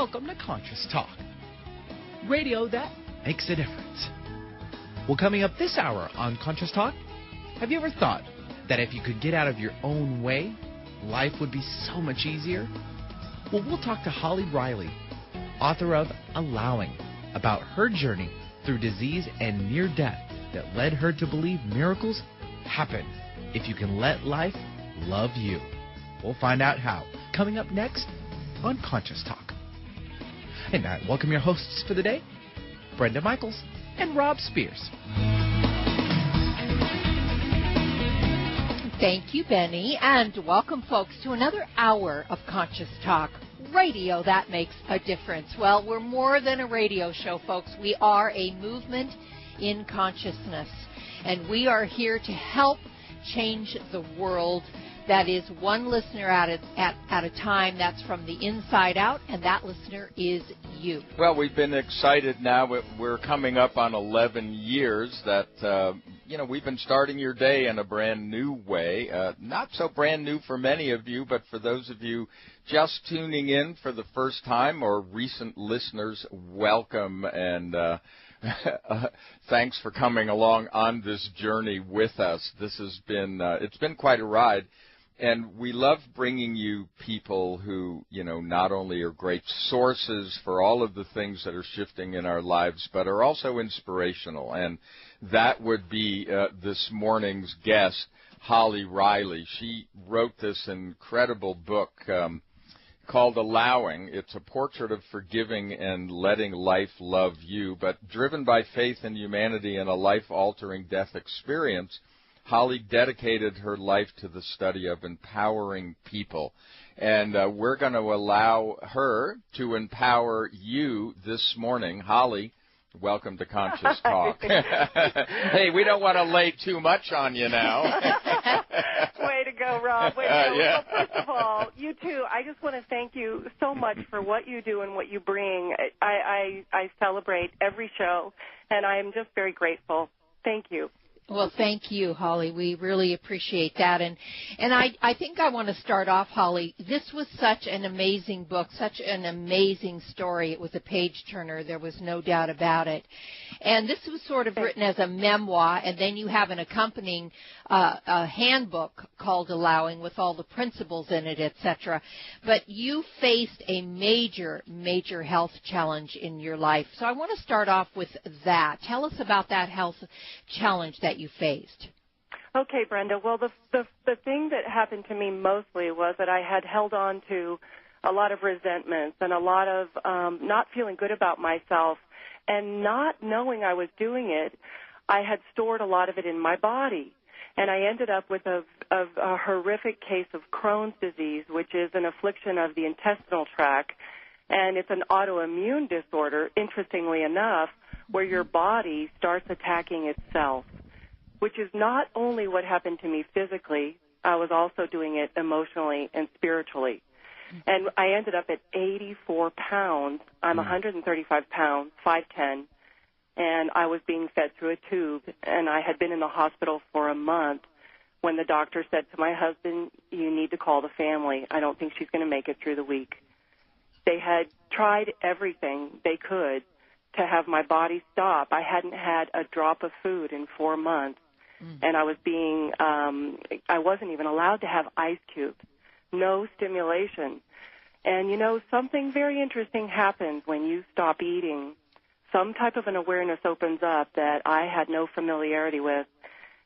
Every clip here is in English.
welcome to Conscious Talk, radio that makes a difference. Well, coming up this hour on Conscious Talk, have you ever thought that if you could get out of your own way, life would be so much easier? Well, we'll talk to Holly Riley, author of Allowing, about her journey through disease and near death that led her to believe miracles happen if you can let life love you. We'll find out how, coming up next on Conscious Talk. And I welcome your hosts for the day, Brenda Michaels and Rob Spears. Thank you, Benny, and welcome, folks, to another hour of Conscious Talk, radio that makes a difference. Well, we're more than a radio show, folks. We are a movement in consciousness, and we are here to help change the world. That is one listener at a time. That's from the inside out, and that listener is you. Well, we've been excited now. We're coming up on 11 years that, we've been starting your day in a brand new way. Not so brand new for many of you, but for those of you just tuning in for the first time or recent listeners, welcome, and thanks for coming along on this journey with us. This has been, it's been quite a ride. And we love bringing you people who, not only are great sources for all of the things that are shifting in our lives, but are also inspirational. And that would be this morning's guest, Holly Riley. She wrote this incredible book called Allowing. It's a portrait of forgiving and letting life love you, but driven by faith in humanity and a life-altering death experience. Holly dedicated her life to the study of empowering people, and we're going to allow her to empower you this morning. Holly, welcome to Conscious Talk. Hey, we don't want to lay too much on you now. Way to go, Rob. Way to go. Yeah. Well, first of all, you too, I just want to thank you so much for what you do and what you bring. I celebrate every show, and I'm just very grateful. Thank you. Well, thank you, Holly. We really appreciate that. And I think I want to start off, Holly. This was such an amazing book, such an amazing story. It was a page-turner. There was no doubt about it. And this was sort of written as a memoir, and then you have an accompanying a handbook called Allowing with all the principles in it, etc. But you faced a major, major health challenge in your life. So I want to start off with that. Tell us about that health challenge that you faced. Okay, Brenda. Well, the thing that happened to me mostly was that I had held on to a lot of resentments and a lot of not feeling good about myself, and not knowing I was doing it. I had stored a lot of it in my body, and I ended up with a horrific case of Crohn's disease, which is an affliction of the intestinal tract, and it's an autoimmune disorder, interestingly enough, where your body starts attacking itself, which is not only what happened to me physically, I was also doing it emotionally and spiritually. And I ended up at 84 pounds. I'm 135 pounds, 5'10", and I was being fed through a tube, and I had been in the hospital for a month when the doctor said to my husband, "You need to call the family. I don't think she's going to make it through the week." They had tried everything they could to have my body stop. I hadn't had a drop of food in 4 months, and I was I wasn't even allowed to have ice cubes, no stimulation. And, something very interesting happens when you stop eating. Some type of an awareness opens up that I had no familiarity with,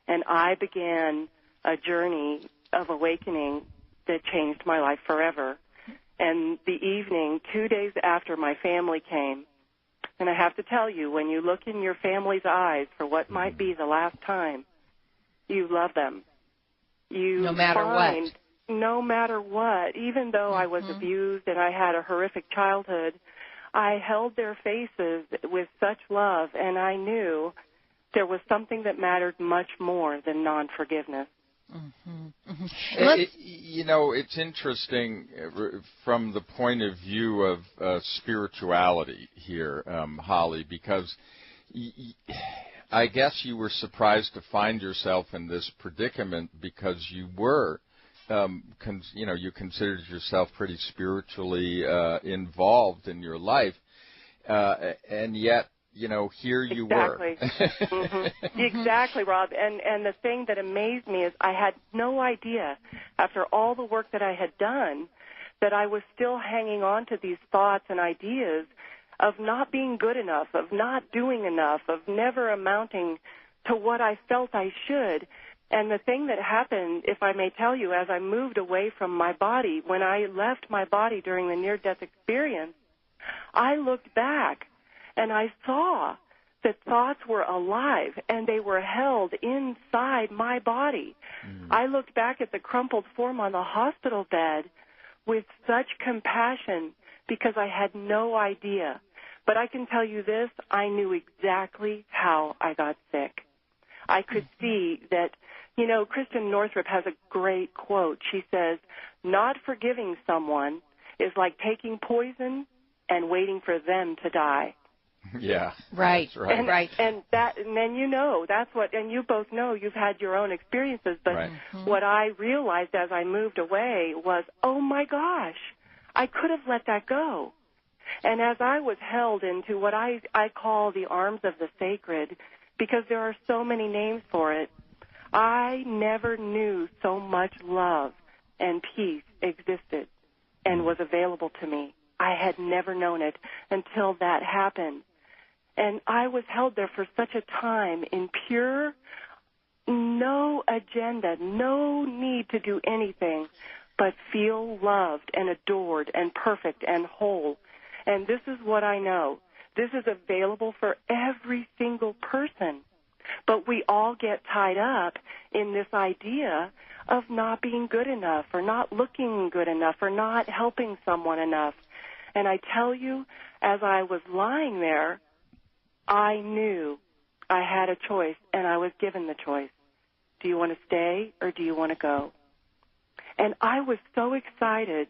and I began a journey of awakening that changed my life forever. And the evening, 2 days after my family came, and I have to tell you, when you look in your family's eyes for what might be the last time, you love them. No matter what. No matter what. Even though I was abused and I had a horrific childhood, I held their faces with such love, and I knew there was something that mattered much more than non-forgiveness. It's interesting from the point of view of spirituality here, Holly, because I guess you were surprised to find yourself in this predicament because you were you considered yourself pretty spiritually involved in your life, and yet, here you were. Mm-hmm. Exactly, Rob. And the thing that amazed me is I had no idea, after all the work that I had done, that I was still hanging on to these thoughts and ideas of not being good enough, of not doing enough, of never amounting to what I felt I should. And the thing that happened, if I may tell you, as I moved away from my body, when I left my body during the near-death experience, I looked back and I saw that thoughts were alive and they were held inside my body. I looked back at the crumpled form on the hospital bed with such compassion because I had no idea. But I can tell you this, I knew exactly how I got sick. I could see that, Kristen Northrup has a great quote. She says, not forgiving someone is like taking poison and waiting for them to die. Yeah. Right. That's right. Right. And then that's what, and you both know you've had your own experiences, but Right. What I realized as I moved away was, oh my gosh, I could have let that go. And as I was held into what I call the arms of the sacred, because there are so many names for it, I never knew so much love and peace existed and was available to me. I had never known it until that happened. And I was held there for such a time in pure, no agenda, no need to do anything, but feel loved and adored and perfect and whole. And this is what I know. This is available for every single person. But we all get tied up in this idea of not being good enough or not looking good enough or not helping someone enough. And I tell you, as I was lying there, I knew I had a choice, and I was given the choice. Do you want to stay or do you want to go? And I was so excited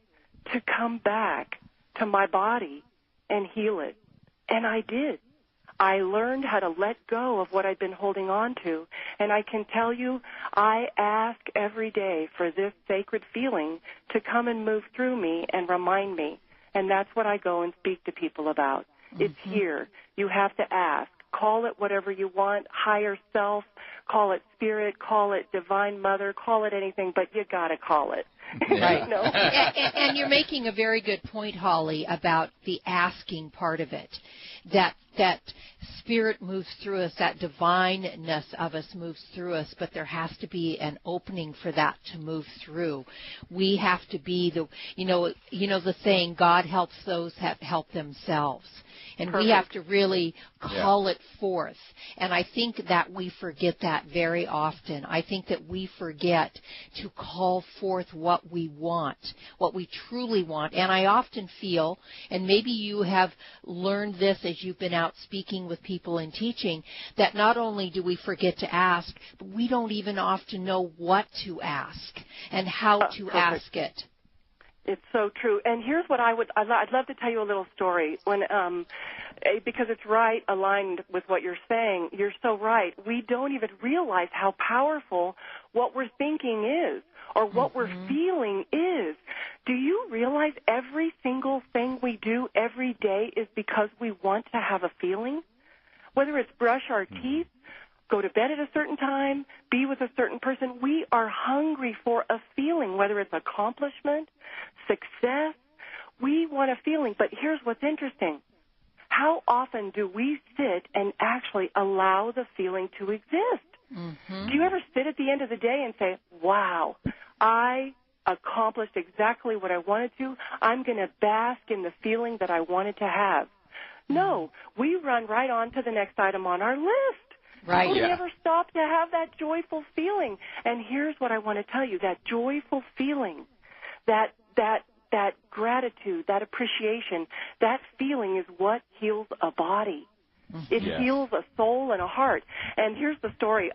to come back to my body and heal it. And I did. I learned how to let go of what I'd been holding on to. And I can tell you, I ask every day for this sacred feeling to come and move through me and remind me. And that's what I go and speak to people about. It's here. You have to ask. Call it whatever you want, higher self, call it spirit, call it divine mother, call it anything, but you got to call it. Right. You know? And you're making a very good point, Holly, about the asking part of it. That spirit moves through us, that divineness of us moves through us, but there has to be an opening for that to move through. We have to be the saying, God helps those that help themselves. And Perfect. We have to really call it forth. And I think that we forget that very often. I think that we forget to call forth what we want, what we truly want. And I often feel, and maybe you have learned this as you've been out speaking with people and teaching, that not only do we forget to ask, but we don't even often know what to ask and how to ask it. It's so true. And here's what I'd love to tell you a little story because it's right aligned with what you're saying. You're so right. We don't even realize how powerful what we're thinking is or what we're feeling is. Do you realize every single thing we do every day is because we want to have a feeling? Whether it's brush our teeth, go to bed at a certain time, be with a certain person, we are hungry for a feeling, whether it's accomplishment, success. We want a feeling. But here's what's interesting. How often do we sit and actually allow the feeling to exist? Do you ever sit at the end of the day and say, wow, I accomplished exactly what I wanted to. I'm going to bask in the feeling that I wanted to have. No, we run right on to the next item on our list. Right. We never stop to have that joyful feeling. And here's what I want to tell you, that joyful feeling, that gratitude, that appreciation, that feeling is what heals a body. It heals a soul and a heart. And here's the story.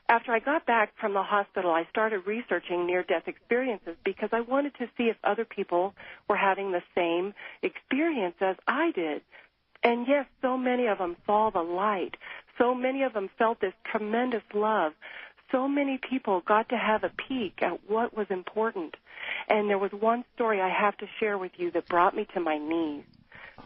After I got back from the hospital, I started researching near-death experiences because I wanted to see if other people were having the same experience as I did. And yes, so many of them saw the light. So many of them felt this tremendous love. so many people got to have a peek at what was important. And there was one story I have to share with you that brought me to my knees.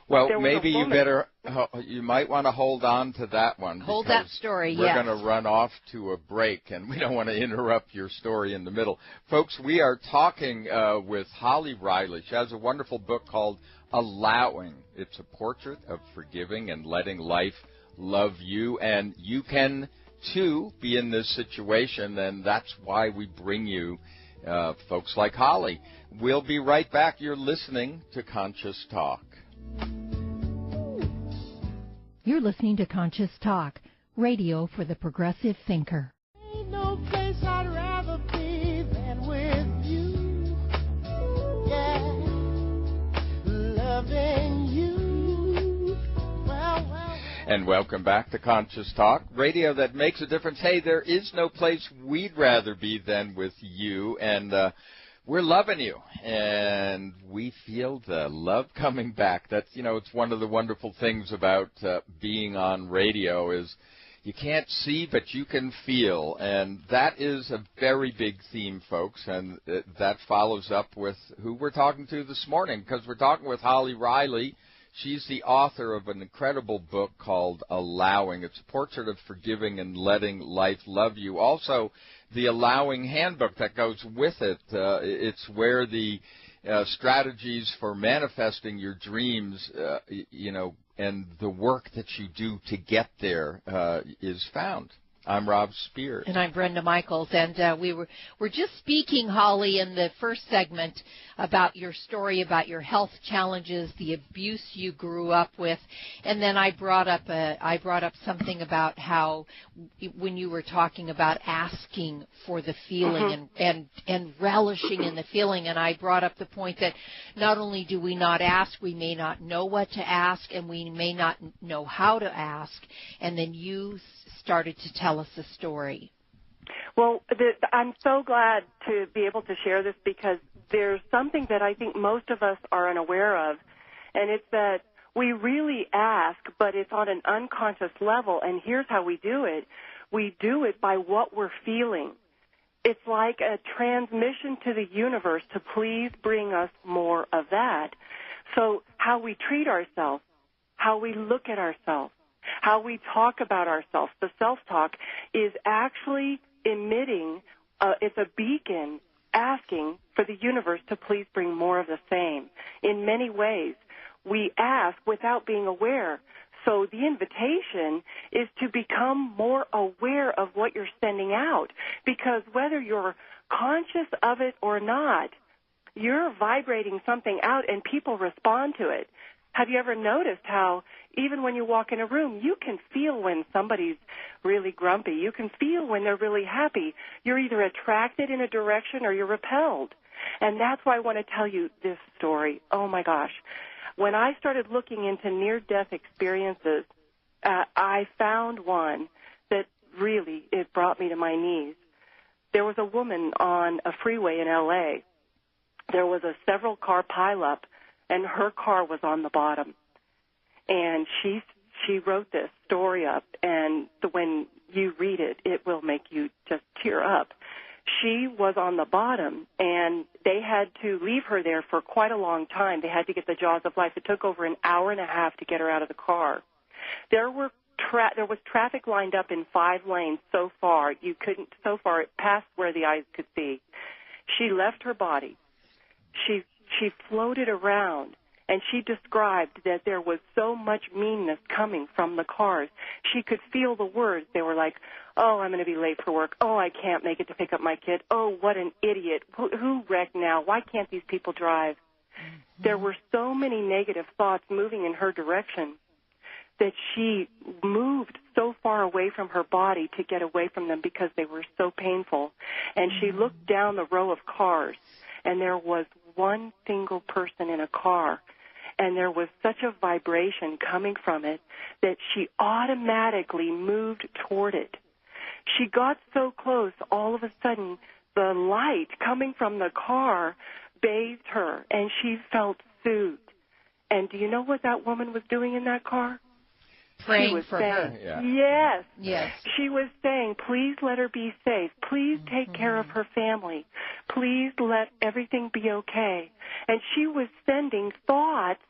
Well, maybe you might want to hold on to that one. Hold that story, yes. We're going to run off to a break, and we don't want to interrupt your story in the middle. Folks, we are talking with Holly Riley. She has a wonderful book called Allowing. It's a portrait of forgiving and letting life love you, and you can, too, be in this situation, and that's why we bring you folks like Holly. We'll be right back. You're listening to Conscious Talk. You're listening to Conscious Talk, radio for the progressive thinker. Ain't no place I'd rather be than with you. Yeah, loving you. Well. And welcome back to Conscious Talk, radio that makes a difference. Hey, there is no place we'd rather be than with you, and we're loving you, and we feel the love coming back. That's, it's one of the wonderful things about being on radio is you can't see, but you can feel, and that is a very big theme, folks, and that follows up with who we're talking to this morning, because we're talking with Holly Riley. She's the author of an incredible book called Allowing. It's a portrait of forgiving and letting life love you. Also, the Allowing Handbook that goes with it. It's where the strategies for manifesting your dreams, and the work that you do to get there is found. I'm Rob Spears. And I'm Brenda Michaels. And we're just speaking, Holly, in the first segment about your story, about your health challenges, the abuse you grew up with. And then I brought up something about how when you were talking about asking for the feeling and relishing in the feeling, and I brought up the point that not only do we not ask, we may not know what to ask, and we may not know how to ask. And then you started to tell us a story. Well, I'm so glad to be able to share this because there's something that I think most of us are unaware of, and it's that we really ask, but it's on an unconscious level, and here's how we do it. We do it by what we're feeling. It's like a transmission to the universe to please bring us more of that. So how we treat ourselves, how we look at ourselves, how we talk about ourselves, the self-talk, is actually emitting, it's a beacon asking for the universe to please bring more of the same. In many ways, we ask without being aware. So the invitation is to become more aware of what you're sending out, because whether you're conscious of it or not, you're vibrating something out and people respond to it. Have you ever noticed how even when you walk in a room, you can feel when somebody's really grumpy. You can feel when they're really happy. You're either attracted in a direction or you're repelled. And that's why I want to tell you this story. Oh, my gosh. When I started looking into near-death experiences, I found one that really, it brought me to my knees. There was a woman on a freeway in L.A. There was a several-car pileup, and her car was on the bottom. And she wrote this story up, and when you read it, it will make you just tear up. She was on the bottom, and they had to leave her there for quite a long time. They had to get the jaws of life. It took over an hour and a half to get her out of the car. There was traffic lined up in 5 lanes so far. So far it passed where the eyes could see. She left her body. She floated around, and she described that there was so much meanness coming from the cars. She could feel the words. They were like, oh, I'm going to be late for work. Oh, I can't make it to pick up my kid. Oh, what an idiot. Who wrecked now? Why can't these people drive? Mm-hmm. There were so many negative thoughts moving in her direction that she moved so far away from her body to get away from them because they were so painful. And she looked down the row of cars, and there was one single person in a car, and there was such a vibration coming from it that she automatically moved toward it. She got so close, all of a sudden, the light coming from the car bathed her, and she felt soothed. And do you know what that woman was doing in that car? Praying for saying, her. Yeah. Yes. Yes. She was saying, please let her be safe. Please take care of her family. Please let everything be okay. And she was sending thoughts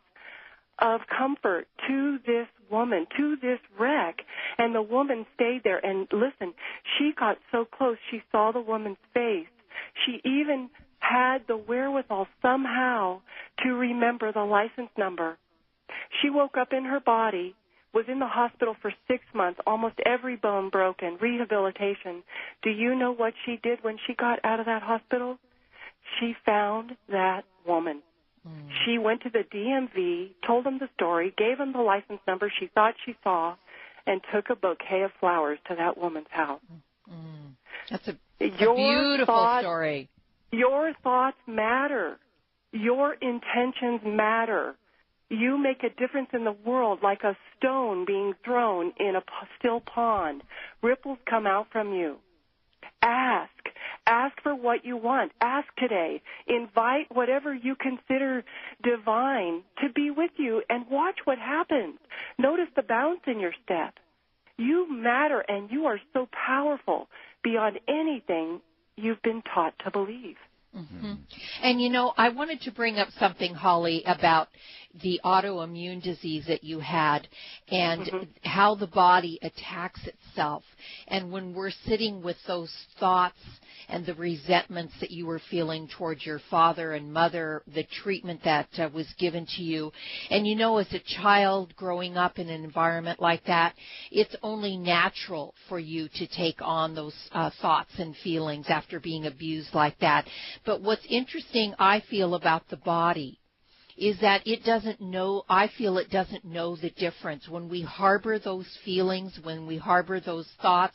of comfort to this woman, to this wreck. And the woman stayed there. And listen, she got so close. She saw the woman's face. She even had the wherewithal somehow to remember the license number. She woke up in her body, was in the hospital for 6 months, almost every bone broken, rehabilitation. Do you know what she did when she got out of that hospital? She found that woman. She went to the DMV, told them the story, gave them the license number she thought she saw, and took a bouquet of flowers to that woman's house. That's a beautiful story. Your thoughts matter. Your intentions matter. You make a difference in the world like a stone being thrown in a still pond. Ripples come out from you. Ask. Ask for what you want. Ask today. Invite whatever you consider divine to be with you and watch what happens. Notice the bounce in your step. You matter, and you are so powerful beyond anything you've been taught to believe. Mm-hmm. And, you know, I wanted to bring up something, Holly, about the autoimmune disease that you had and how the body attacks itself. And when we're sitting with those thoughts and the resentments that you were feeling towards your father and mother, the treatment that was given to you, and, you know, as a child growing up in an environment like that, it's only natural for you to take on those thoughts and feelings after being abused like that. But what's interesting, I feel, about the body is that it doesn't know, I feel it doesn't know the difference. When we harbor those feelings, when we harbor those thoughts,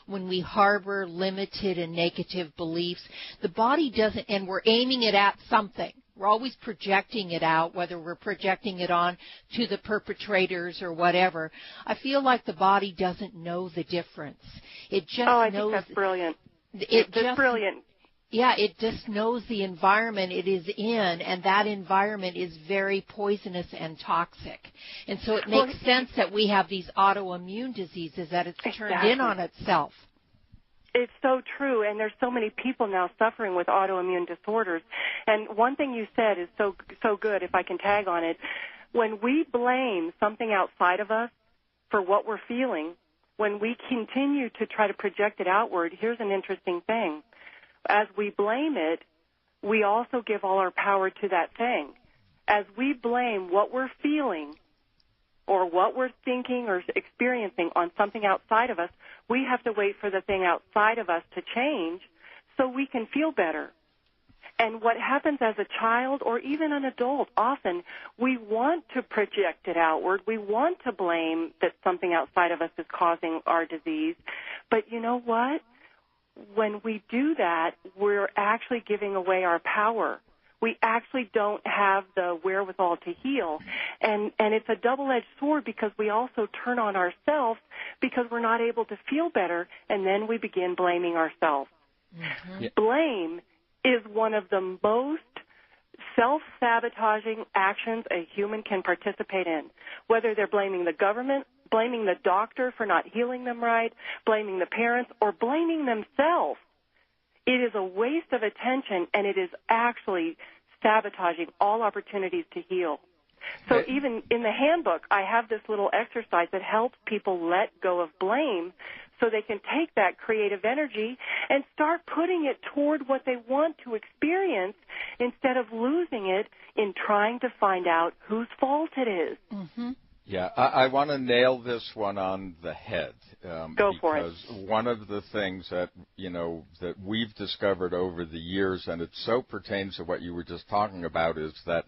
when we harbor limited and negative beliefs, the body doesn't, and we're aiming it at something. We're always projecting it out, whether we're projecting it on to the perpetrators or whatever. I feel like the body doesn't know the difference. It just knows. Oh, I think that's brilliant. That's brilliant. Yeah, it just knows the environment it is in, and that environment is very poisonous and toxic. And so it makes sense that we have these autoimmune diseases, that it's turned in on itself. It's so true, and there's so many people now suffering with autoimmune disorders. And one thing you said is so good, if I can tag on it. When we blame something outside of us for what we're feeling, when we continue to try to project it outward, here's an interesting thing. As we blame it, we also give all our power to that thing. As we blame what we're feeling or what we're thinking or experiencing on something outside of us, we have to wait for the thing outside of us to change so we can feel better. And what happens as a child or even an adult, often we want to project it outward. We want to blame that something outside of us is causing our disease. But you know what? When we do that, we're actually giving away our power. We actually don't have the wherewithal to heal. And it's a double-edged sword because we also turn on ourselves because we're not able to feel better, and then we begin blaming ourselves. Mm-hmm. Yeah. Blame is one of the most self-sabotaging actions a human can participate in, whether they're blaming the government, blaming the doctor for not healing them right, blaming the parents, or blaming themselves. It is a waste of attention, and it is actually sabotaging all opportunities to heal. So even in the handbook, I have this little exercise that helps people let go of blame so they can take that creative energy and start putting it toward what they want to experience instead of losing it in trying to find out whose fault it is. Mm-hmm. Yeah, I want to nail this one on the head. Go for it. Because one of the things that, you know, that we've discovered over the years, and it so pertains to what you were just talking about, is that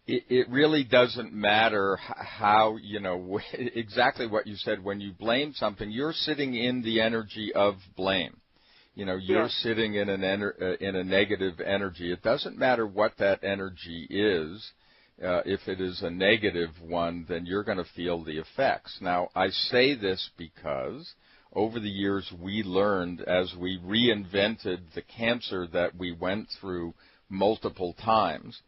it really doesn't matter how, you know, exactly what you said. When you blame something, you're sitting in the energy of blame. You know, you're sitting in in a negative energy. It doesn't matter what that energy is. If it is a negative one, then you're going to feel the effects. Now, I say this because over the years we learned, as we reinvented the cancer that we went through multiple times,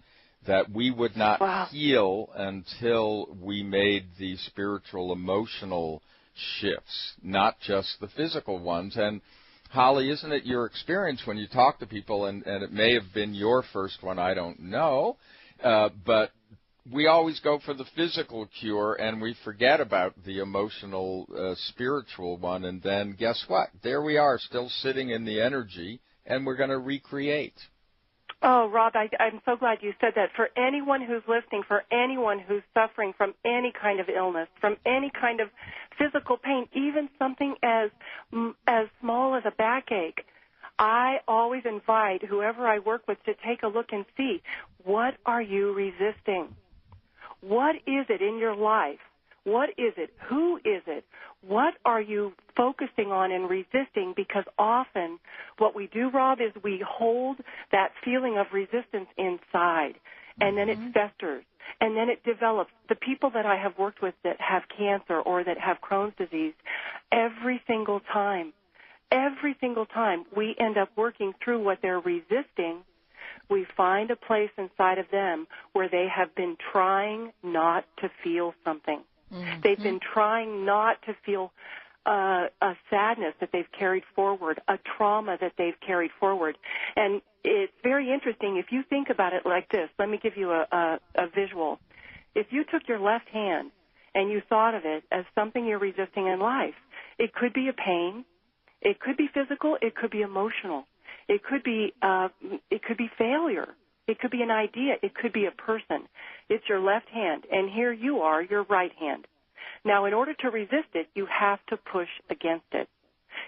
that we would not Wow. heal until we made the spiritual, emotional shifts, not just the physical ones. And Holly, isn't it your experience when you talk to people, and it may have been your first one, I don't know, but we always go for the physical cure and we forget about the emotional, spiritual one, and then guess what? There we are, still sitting in the energy, and we're going to recreate. Oh, Rob, I'm so glad you said that. For anyone who's listening, for anyone who's suffering from any kind of illness, from any kind of physical pain, even something as small as a backache, I always invite whoever I work with to take a look and see, what are you resisting? What is it in your life? What is it? Who is it? What are you focusing on and resisting? Because often what we do, Rob, is we hold that feeling of resistance inside, and then it festers, and then it develops. The people that I have worked with that have cancer or that have Crohn's disease, every single time we end up working through what they're resisting. We find a place inside of them where they have been trying not to feel something. Mm-hmm. They've been trying not to feel a sadness that they've carried forward, a trauma that they've carried forward. And it's very interesting. If you think about it like this, let me give you a visual. If you took your left hand and you thought of it as something you're resisting in life, it could be a pain, it could be physical, it could be emotional. It could be failure. It could be an idea. It could be a person. It's your left hand, and here you are, your right hand. Now, in order to resist it, you have to push against it.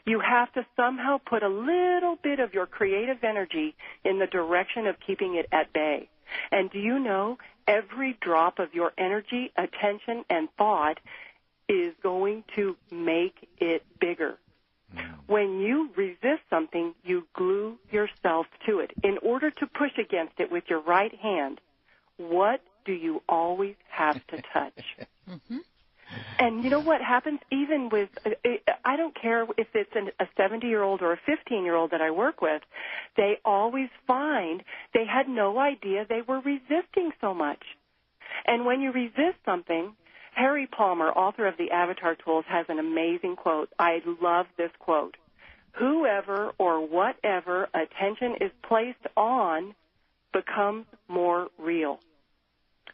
You have to somehow put a little bit of your creative energy in the direction of keeping it at bay. And do you know, every drop of your energy, attention, and thought is going to make it bigger. When you resist something, you glue yourself to it. In order to push against it with your right hand, what do you always have to touch? Mm-hmm. And you know what happens even with, I don't care if it's a 70-year-old or a 15-year-old that I work with, they always find they had no idea they were resisting so much. And when you resist something, Harry Palmer, author of the Avatar Tools, has an amazing quote. I love this quote. Whoever or whatever attention is placed on becomes more real.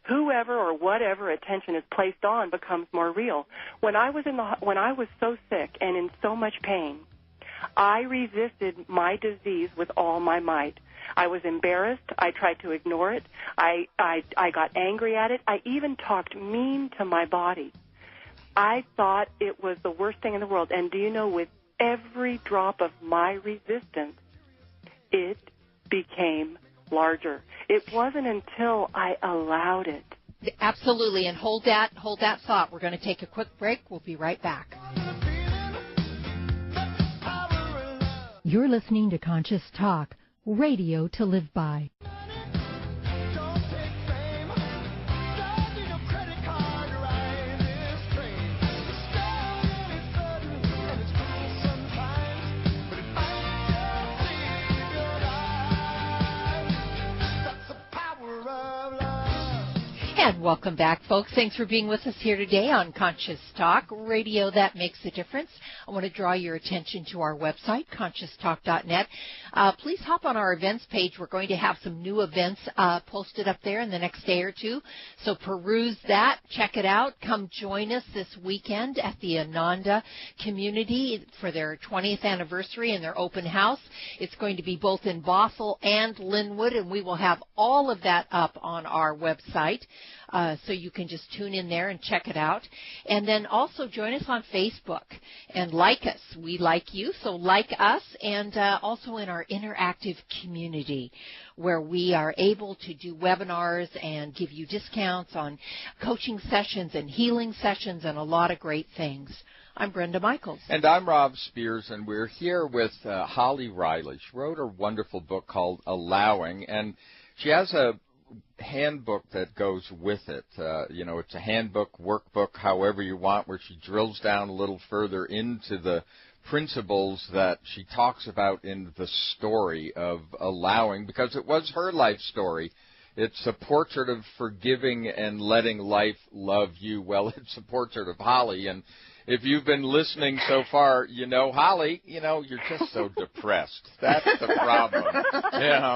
Whoever or whatever attention is placed on becomes more real. When I was so sick and in so much pain, I resisted my disease with all my might. I was embarrassed. I tried to ignore it. I got angry at it. I even talked mean to my body. I thought it was the worst thing in the world. And do you know, with every drop of my resistance, it became larger. It wasn't until I allowed it. Absolutely. And hold that thought. We're going to take a quick break. We'll be right back. You're listening to Conscious Talk, radio to live by. And welcome back, folks. Thanks for being with us here today on Conscious Talk, radio that makes a difference. I want to draw your attention to our website, conscioustalk.net. Please hop on our events page. We're going to have some new events posted up there in the next day or two. So peruse that. Check it out. Come join us this weekend at the Ananda community for their 20th anniversary and their open house. It's going to be both in Bothell and Linwood, and we will have all of that up on our website. So you can just tune in there and check it out. And then also join us on Facebook and like us. We like you, so like us, and also in our interactive community where we are able to do webinars and give you discounts on coaching sessions and healing sessions and a lot of great things. I'm Brenda Michaels. And I'm Rob Spears, and we're here with Holly Riley. She wrote a wonderful book called Allowing, and she has a handbook that goes with it. It's a handbook, workbook, however you want, where she drills down a little further into the principles that she talks about in the story of allowing, because it was her life story. It's a portrait of forgiving and letting life love you. Well, it's a portrait of Holly, and if you've been listening so far, Holly, you're just so depressed. That's the problem.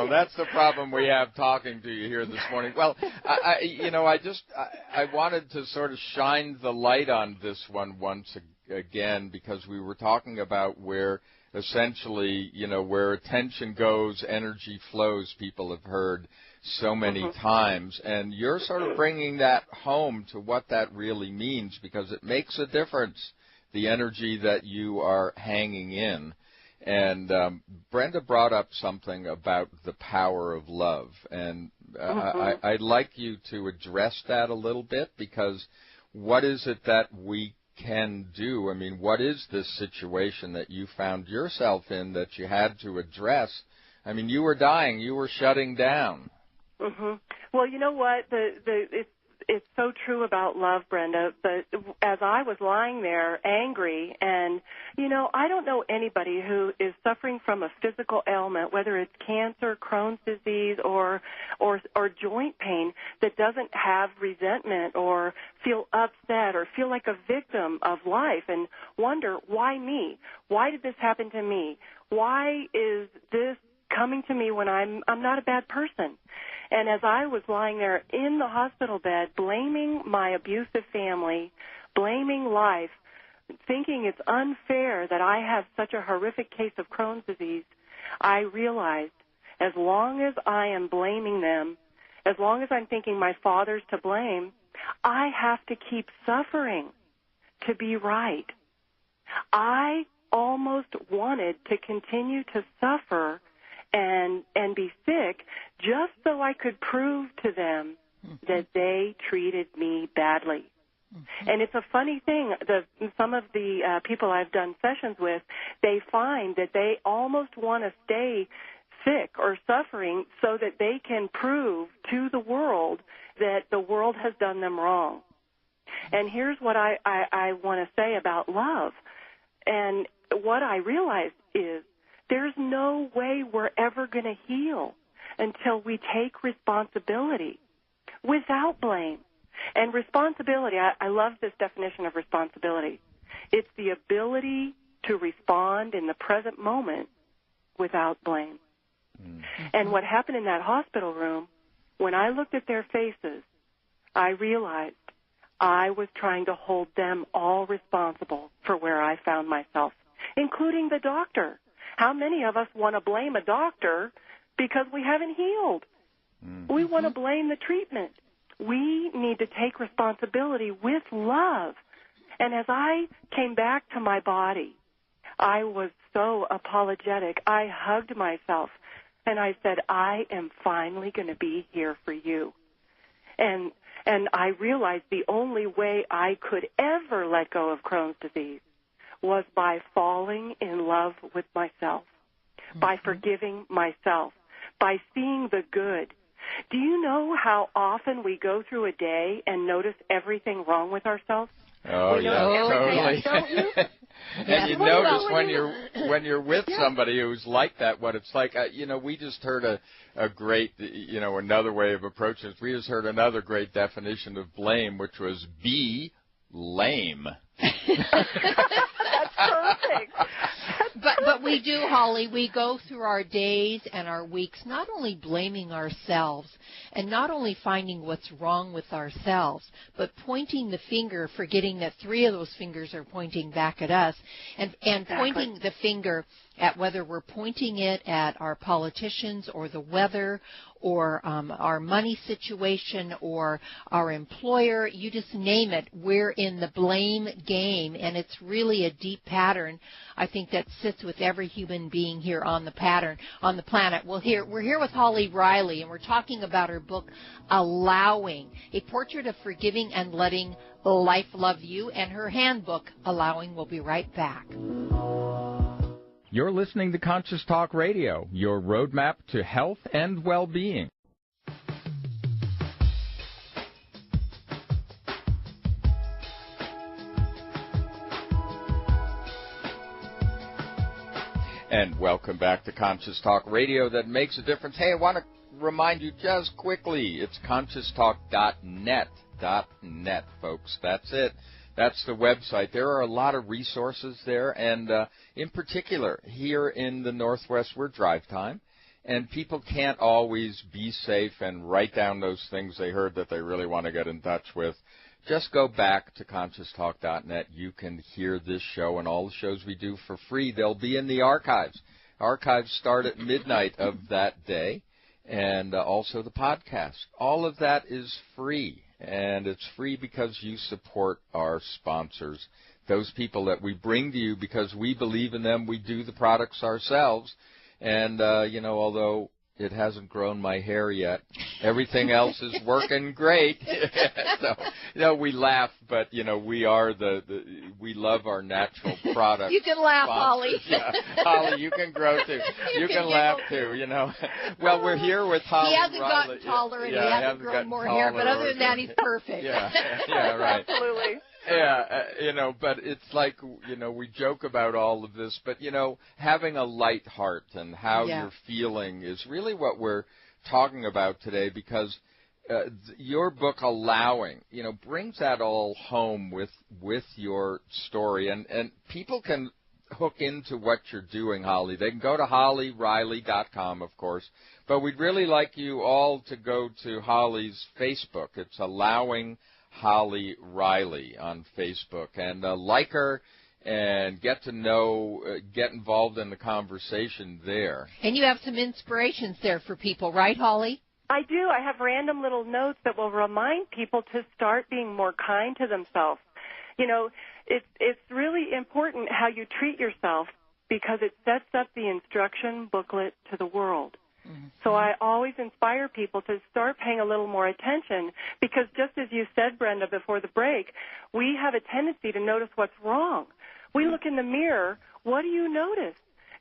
That's the problem we have talking to you here this morning. Well, I wanted to sort of shine the light on this one once again, because we were talking about where essentially, where attention goes, energy flows, people have heard so many times, and you're sort of bringing that home to what that really means, because it makes a difference, the energy that you are hanging in. And Brenda brought up something about the power of love, and I'd like you to address that a little bit, because what is it that we can do? I mean, what is this situation that you found yourself in that you had to address? I mean, you were dying, you were shutting down. Well, you know what? It's so true about love, Brenda. But as I was lying there angry, and, I don't know anybody who is suffering from a physical ailment, whether it's cancer, Crohn's disease, or joint pain, that doesn't have resentment or feel upset or feel like a victim of life and wonder, why me? Why did this happen to me? Why is this coming to me when I'm not a bad person? And as I was lying there in the hospital bed, blaming my abusive family, blaming life, thinking it's unfair that I have such a horrific case of Crohn's disease, I realized as long as I am blaming them, as long as I'm thinking my father's to blame, I have to keep suffering to be right. I almost wanted to continue to suffer and be sick just so I could prove to them that they treated me badly. And it's a funny thing. Some of the people I've done sessions with, they find that they almost want to stay sick or suffering so that they can prove to the world that the world has done them wrong. And here's what I want to say about love. And what I realized is there's no way we're ever going to heal until we take responsibility without blame. And responsibility, I love this definition of responsibility. It's the ability to respond in the present moment without blame. And what happened in that hospital room, when I looked at their faces, I realized I was trying to hold them all responsible for where I found myself, including the doctor. How many of us want to blame a doctor because we haven't healed? We want to blame the treatment. We need to take responsibility with love. And as I came back to my body, I was so apologetic. I hugged myself, and I said, I am finally going to be here for you. And I realized the only way I could ever let go of Crohn's disease was by falling in love with myself, by forgiving myself, by seeing the good. Do you know how often we go through a day and notice everything wrong with ourselves? Oh, yeah, totally. Don't you? And you notice when you're with somebody who's like that, what it's like. We just heard a great, another way of approaching it. We just heard another great definition of blame, which was be lame. That's perfect. But we do, Holly. We go through our days and our weeks not only blaming ourselves and not only finding what's wrong with ourselves, but pointing the finger, forgetting that 3 of those fingers are pointing back at us, and Exactly. pointing the finger at whether we're pointing it at our politicians or the weather or our money situation or our employer. You just name it. We're in the blame game, and it's really a deep pattern, I think, that sits with every human being here on the planet. We're here with Holly Riley, and we're talking about her book, Allowing, A Portrait of Forgiving and Letting Life Love You, and her handbook, Allowing. We'll be right back. You're listening to Conscious Talk Radio, your roadmap to health and well-being. And welcome back to Conscious Talk Radio that makes a difference. Hey, I want to remind you just quickly, it's conscioustalk.net, folks. That's it. That's the website. There are a lot of resources there, and in particular, here in the Northwest, we're drive time, and people can't always be safe and write down those things they heard that they really want to get in touch with. Just go back to conscioustalk.net. You can hear this show and all the shows we do for free. They'll be in the archives. Archives start at midnight of that day, and also the podcast. All of that is free, and it's free because you support our sponsors, those people that we bring to you because we believe in them. We do the products ourselves, and, although it hasn't grown my hair yet, everything else is working great. So, we laugh, but, we are we love our natural products. You can laugh, sponsors. Holly. Yeah. Holly, you can grow too. You can laugh too, Well, we're here with Holly. He hasn't Riley. gotten taller and he hasn't grown more taller. hair, but other than that, he's perfect. Yeah, right. Absolutely. Yeah, but it's like, we joke about all of this, but, having a light heart and how you're feeling is really what we're talking about today, because your book, Allowing, brings that all home with your story, and people can hook into what you're doing, Holly. They can go to hollyriley.com, of course, but we'd really like you all to go to Holly's Facebook. It's Allowing Holly Riley on Facebook, and like her and get involved in the conversation there. And you have some inspirations there for people, right, Holly? I do. I have random little notes that will remind people to start being more kind to themselves. It's really important how you treat yourself, because it sets up the instruction booklet to the world. Mm-hmm. So I always inspire people to start paying a little more attention, because just as you said, Brenda, before the break, we have a tendency to notice what's wrong. We look in the mirror. What do you notice?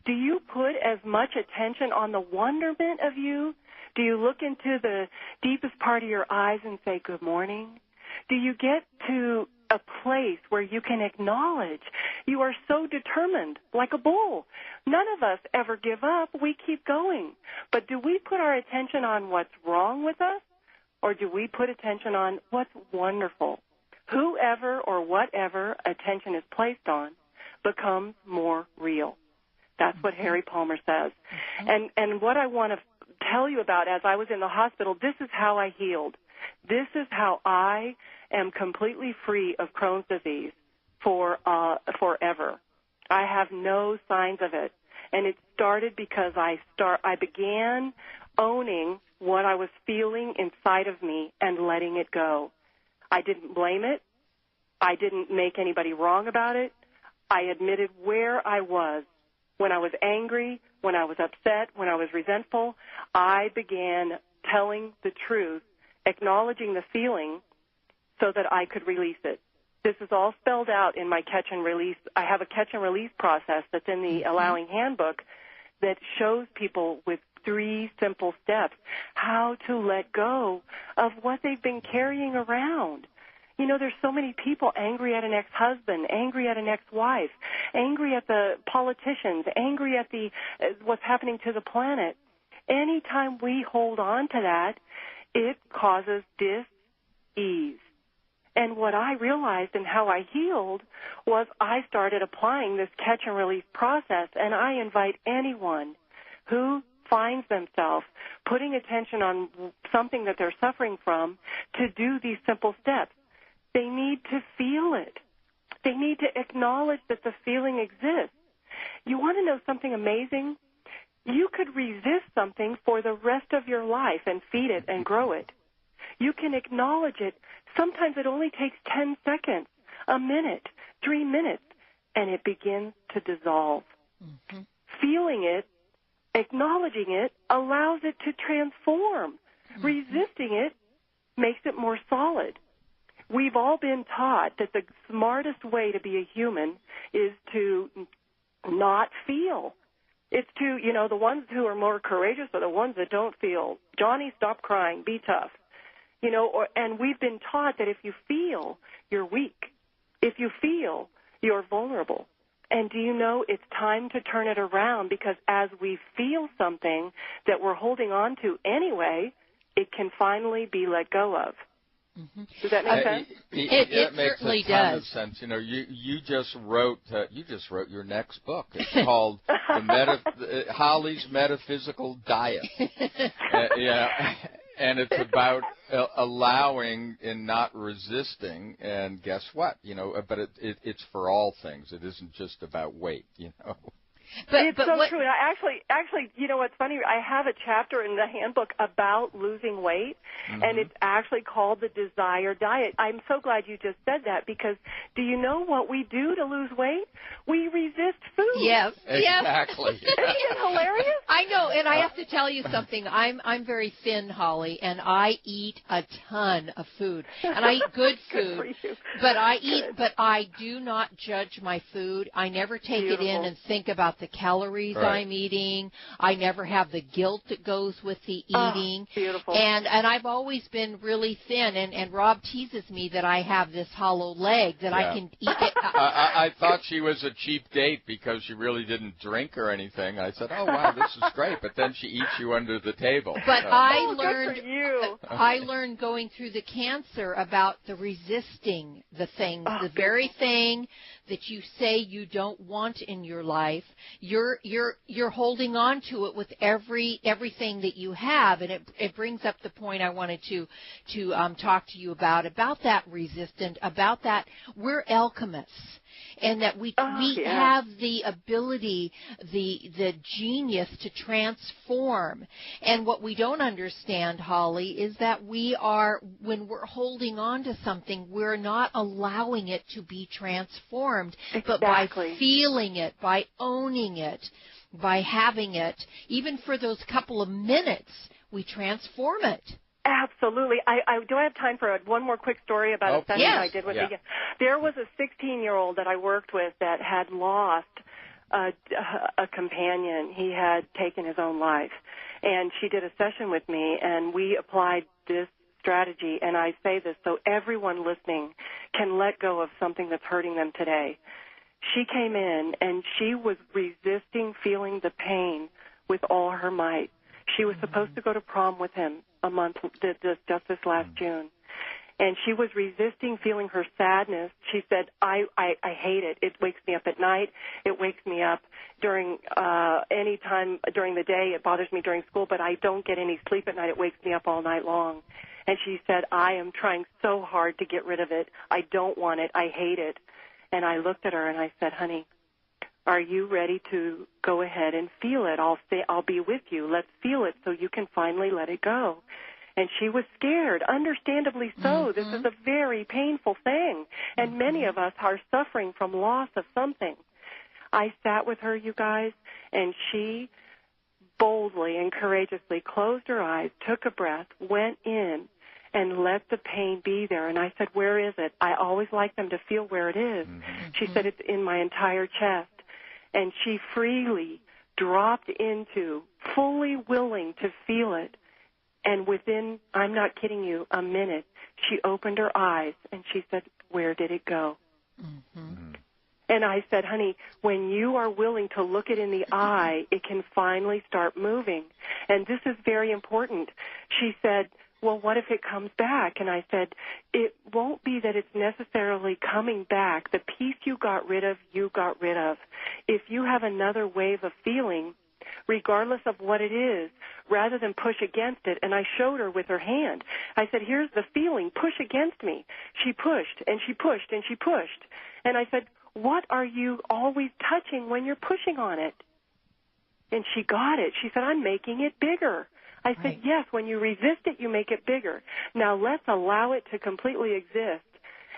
Do you put as much attention on the wonderment of you? Do you look into the deepest part of your eyes and say, good morning? Do you get to a place where you can acknowledge you are so determined, like a bull? None of us ever give up. We keep going. But do we put our attention on what's wrong with us, or do we put attention on what's wonderful? Whoever or whatever attention is placed on becomes more real. That's what Harry Palmer says. And what I want to tell you about, as I was in the hospital, this is how I healed. This is how I am completely free of Crohn's disease forever. I have no signs of it. And it started because I began owning what I was feeling inside of me and letting it go. I didn't blame it. I didn't make anybody wrong about it. I admitted where I was. When I was angry, when I was upset, when I was resentful, I began telling the truth, acknowledging the feeling so that I could release it. This is all spelled out in my catch and release. I have a catch and release process that's in the Allowing Handbook that shows people with 3 simple steps how to let go of what they've been carrying around. There's so many people angry at an ex-husband, angry at an ex-wife, angry at the politicians, angry at what's happening to the planet. Anytime we hold on to that, it causes dis-ease. And what I realized and how I healed was I started applying this catch and release process, and I invite anyone who finds themselves putting attention on something that they're suffering from to do these simple steps. They need to feel it. They need to acknowledge that the feeling exists. You want to know something amazing? You could resist something for the rest of your life and feed it and grow it. You can acknowledge it. Sometimes it only takes 10 seconds, a minute, 3 minutes, and it begins to dissolve. Mm-hmm. Feeling it, acknowledging it, allows it to transform. Mm-hmm. Resisting it makes it more solid. We've all been taught that the smartest way to be a human is to not feel. It's to, the ones who are more courageous are the ones that don't feel. Johnny, stop crying, be tough. And we've been taught that if you feel, you're weak. If you feel, you're vulnerable. And do you know, it's time to turn it around, because as we feel something that we're holding on to anyway, it can finally be let go of. Mm-hmm. Does that make sense? It makes certainly a ton does. of sense. You know, you just wrote your next book. It's called Holly's Metaphysical Diet. And it's about allowing and not resisting. And guess what? You know, but it's for all things. It isn't just about weight. You know. It's so true. And I actually, you know what's funny? I have a chapter in the handbook about losing weight, and it's actually called The Desire Diet. I'm so glad you just said that, because do you know what we do to lose weight? We resist food. Yes. Exactly. Isn't it hilarious? I know, and I have to tell you something. I'm very thin, Holly, and I eat a ton of food, and I eat good food. For you. But I do not judge my food. I never take it in and think about the calories I'm eating. I never have the guilt that goes with the eating. Beautiful. And I've always been really thin, and Rob teases me that I have this hollow leg that I can eat it. I thought she was a cheap date because she really didn't drink or anything. I said, oh, wow, this is great. But then she eats you under the table. But good for you. I learned going through the cancer about the resisting the things, the very thing that you say you don't want in your life. You're holding on to it with everything that you have, and it brings up the point I wanted to talk to you about that resistant, about that we're alchemists, and that we have the ability, the genius to transform. And what we don't understand, Holly, is that when we're holding on to something, we're not allowing it to be transformed, but by feeling it, by owning it, by having it, even for those couple of minutes, we transform it. Absolutely. Do I have time for one more quick story about a session I did with you? There was a 16-year-old that I worked with that had lost a companion. He had taken his own life. And she did a session with me, and we applied this strategy. And I say this so everyone listening can let go of something that's hurting them today. She came in, and she was resisting feeling the pain with all her might. She was supposed to go to prom with him just this last June. And she was resisting feeling her sadness. She said, I hate it. It wakes me up at night. It wakes me up during any time during the day. It bothers me during school, but I don't get any sleep at night. It wakes me up all night long. And she said, I am trying so hard to get rid of it. I don't want it. I hate it. And I looked at her and I said, honey, are you ready to go ahead and feel it? I'll be with you. Let's feel it so you can finally let it go. And she was scared, understandably so. This is a very painful thing, and many of us are suffering from loss of something. I sat with her, you guys, and she boldly and courageously closed her eyes, took a breath, went in, and let the pain be there. And I said, where is it? I always like them to feel where it is. She said, it's in my entire chest. And she freely dropped into, fully willing to feel it. And within, I'm not kidding you, a minute, she opened her eyes and she said, where did it go? And I said, honey, when you are willing to look it in the eye, it can finally start moving. And this is very important. She said, well, what if it comes back? And I said, it won't be that it's necessarily coming back. The piece you got rid of, you got rid of. If you have another wave of feeling, regardless of what it is, rather than push against it, and I showed her with her hand. I said, here's the feeling, push against me. She pushed, and she pushed, and she pushed. And I said, what are you always touching when you're pushing on it? And she got it. She said, I'm making it bigger. I said, yes, when you resist it, you make it bigger. Now let's allow it to completely exist.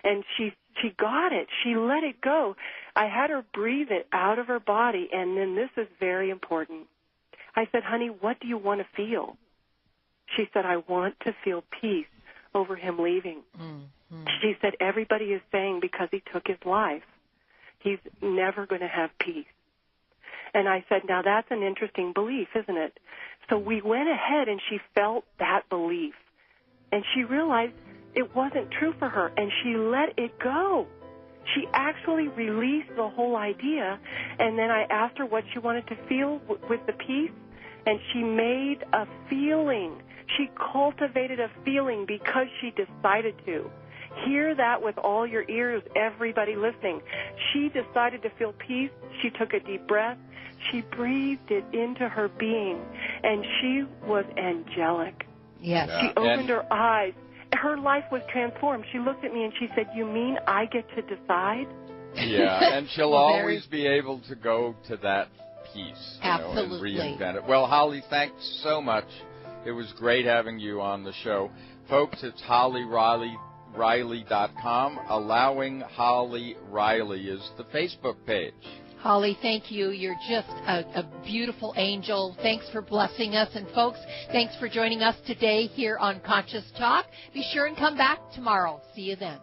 And she got it. She let it go. I had her breathe it out of her body, and then this is very important. I said, honey, what do you want to feel? She said, I want to feel peace over him leaving. She said, everybody is saying because he took his life, he's never going to have peace. And I said, now that's an interesting belief, isn't it? So we went ahead and she felt that belief. And she realized it wasn't true for her, and she let it go. she actually released the whole idea, and then I asked her what she wanted to feel with the piece, and she made a feeling. She cultivated a feeling because she decided to. Hear that with all your ears, everybody listening. She decided to feel peace. She took a deep breath. She breathed it into her being, and she was angelic. Yes. She opened her eyes. Her life was transformed. She looked at me and she said, "You mean I get to decide?" Yeah, and she'll always be able to go to that piece, Absolutely. and reinvent it. Well, Holly, thanks so much. It was great having you on the show. Folks, it's HollyRiley.com. Allowing Holly Riley is the Facebook page. Holly, thank you. You're just a beautiful angel. Thanks for blessing us. And, folks, thanks for joining us today here on Conscious Talk. Be sure and come back tomorrow. See you then.